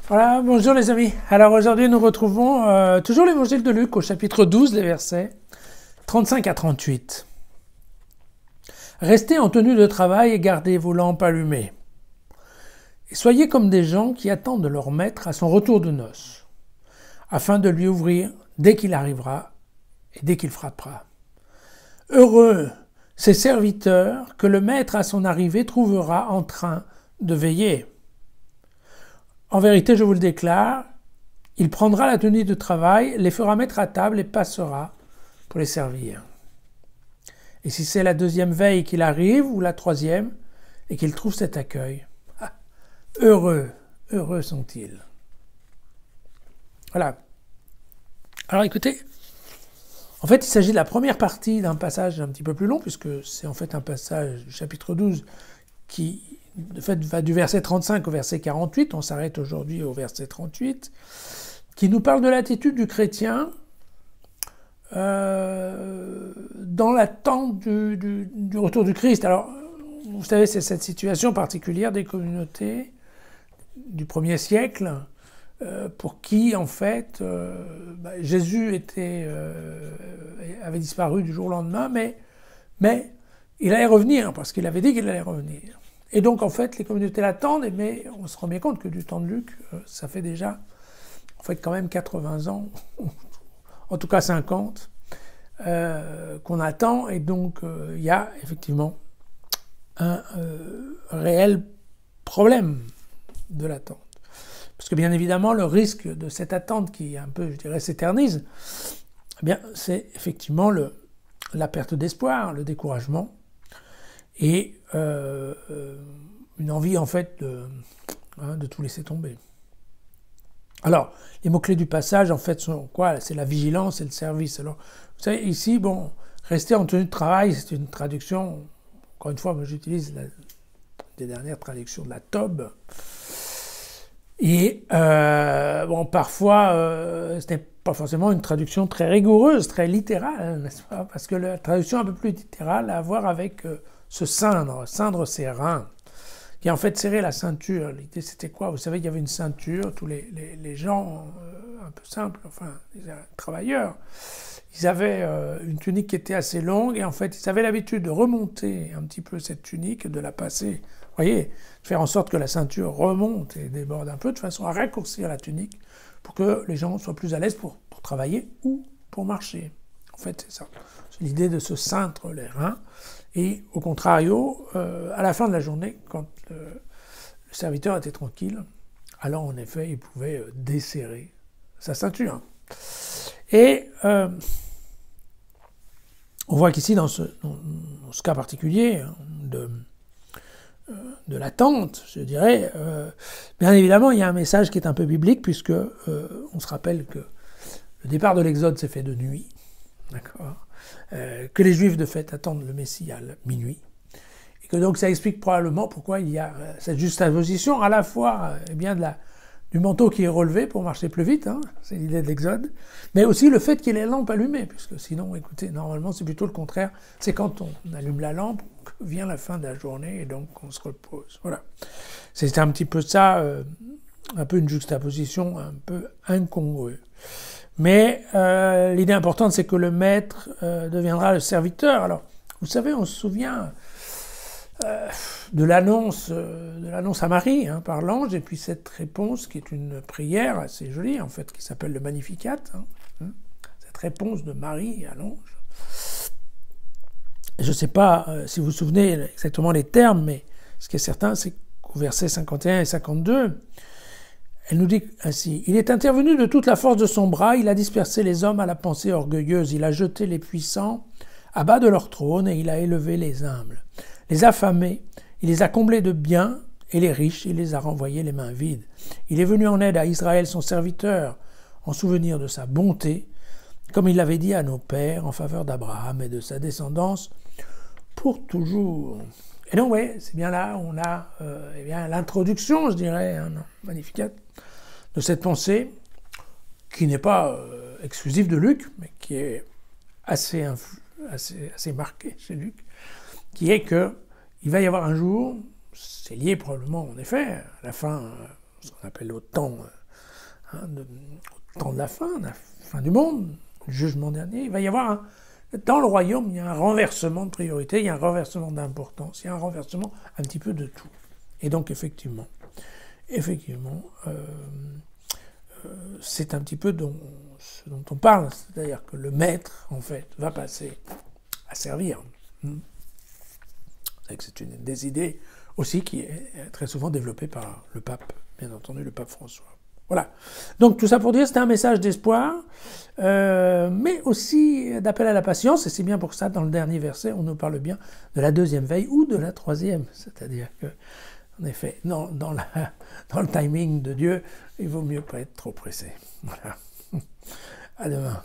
Voilà, bonjour les amis. Alors aujourd'hui nous retrouvons toujours l'évangile de Luc au chapitre 12, les versets 35 à 38. Restez en tenue de travail et gardez vos lampes allumées. Et soyez comme des gens qui attendent leur maître à son retour de noces, afin de lui ouvrir dès qu'il arrivera et dès qu'il frappera. Heureux ces serviteurs que le maître à son arrivée trouvera en train de veiller. En vérité, je vous le déclare, il prendra la tenue de travail, les fera mettre à table et passera pour les servir. Et si c'est la deuxième veille qu'il arrive, ou la troisième, et qu'il trouve cet accueil, heureux sont-ils. Voilà. Alors écoutez, en fait, il s'agit de la première partie d'un passage un petit peu plus long, puisque c'est en fait un passage du chapitre 12 qui, de fait, va du verset 35 au verset 48, on s'arrête aujourd'hui au verset 38, qui nous parle de l'attitude du chrétien dans l'attente du retour du Christ. Alors, vous savez, c'est cette situation particulière des communautés du 1er siècle, pour qui, en fait, Jésus avait disparu du jour au lendemain, mais il allait revenir, parce qu'il avait dit qu'il allait revenir. Et donc, en fait, les communautés l'attendent, mais on se rend bien compte que du temps de Luc, ça fait déjà, en fait, quand même 80 ans, en tout cas 50, qu'on attend, et donc il y a effectivement un réel problème de l'attente. Parce que bien évidemment, le risque de cette attente qui un peu, je dirais, s'éternise, eh bien, c'est effectivement la perte d'espoir, le découragement, et une envie en fait de tout laisser tomber. Alors, les mots-clés du passage en fait sont quoi? C'est la vigilance et le service. Alors, vous savez, ici, bon, rester en tenue de travail, c'est une traduction, encore une fois, moi j'utilise des dernières traductions de la Tob. Et bon, parfois, ce n'est pas forcément une traduction très rigoureuse, très littérale, n'est-ce pas? Parce que la traduction un peu plus littérale a à voir avec se ceindre ses reins, qui en fait serrer la ceinture. L'idée c'était quoi? Vous savez, il y avait une ceinture, tous les gens un peu simples, enfin les travailleurs, ils avaient une tunique qui était assez longue, et en fait ils avaient l'habitude de remonter un petit peu cette tunique, de la passer, vous voyez, de faire en sorte que la ceinture remonte et déborde un peu, de façon à raccourcir la tunique, pour que les gens soient plus à l'aise pour travailler ou pour marcher. En fait, c'est ça. C'est l'idée de se ceindre les reins. Et au contrario, à la fin de la journée, quand le serviteur était tranquille, alors en effet, il pouvait desserrer sa ceinture. Et on voit qu'ici, dans ce cas particulier de l'attente, je dirais, bien évidemment, il y a un message qui est un peu biblique, puisque on se rappelle que le départ de l'Exode s'est fait de nuit, d'accord, que les Juifs de fait attendent le Messie à minuit, et que donc ça explique probablement pourquoi il y a cette juxtaposition à la fois eh bien du manteau qui est relevé pour marcher plus vite, hein, c'est l'idée de l'Exode, mais aussi le fait qu'il y ait les lampes allumées, puisque sinon, écoutez, normalement c'est plutôt le contraire, c'est quand on allume la lampe que vient la fin de la journée et donc on se repose. Voilà, c'est un petit peu ça, un peu une juxtaposition un peu incongrue. Mais l'idée importante, c'est que le maître deviendra le serviteur. Alors, vous savez, on se souvient de l'annonce à Marie, hein, par l'ange, et puis cette réponse qui est une prière assez jolie, en fait, qui s'appelle le Magnificat, cette réponse de Marie à l'ange. Je ne sais pas si vous vous souvenez exactement les termes, mais ce qui est certain, c'est qu'au verset 51 et 52, elle nous dit ainsi: « Il est intervenu de toute la force de son bras, il a dispersé les hommes à la pensée orgueilleuse, il a jeté les puissants à bas de leur trône et il a élevé les humbles. Les affamés, il les a comblés de biens, et les riches, il les a renvoyés les mains vides. Il est venu en aide à Israël son serviteur, en souvenir de sa bonté, comme il l'avait dit à nos pères, en faveur d'Abraham et de sa descendance, pour toujours. » Et donc, oui, c'est bien là, on a eh bien, l'introduction, je dirais, Magnificat, de cette pensée, qui n'est pas exclusive de Luc, mais qui est assez marquée chez Luc, qui est qu'il va y avoir un jour, c'est lié probablement en effet à la fin ce qu'on appelle au temps, au temps de la fin du monde, le jugement dernier, il va y avoir dans le royaume, il y a un renversement de priorité, il y a un renversement d'importance, il y a un renversement un petit peu de tout. Et donc effectivement, c'est un petit peu ce dont on parle, c'est-à-dire que le maître, en fait, va passer à servir. C'est une des idées aussi qui est très souvent développée par le pape, bien entendu, le pape François. Voilà. Donc tout ça pour dire, c'était un message d'espoir, mais aussi d'appel à la patience, et c'est bien pour ça, dans le dernier verset, on nous parle bien de la deuxième veille ou de la troisième, c'est-à-dire que, en effet, dans le timing de Dieu, il vaut mieux pas être trop pressé. Voilà. À demain.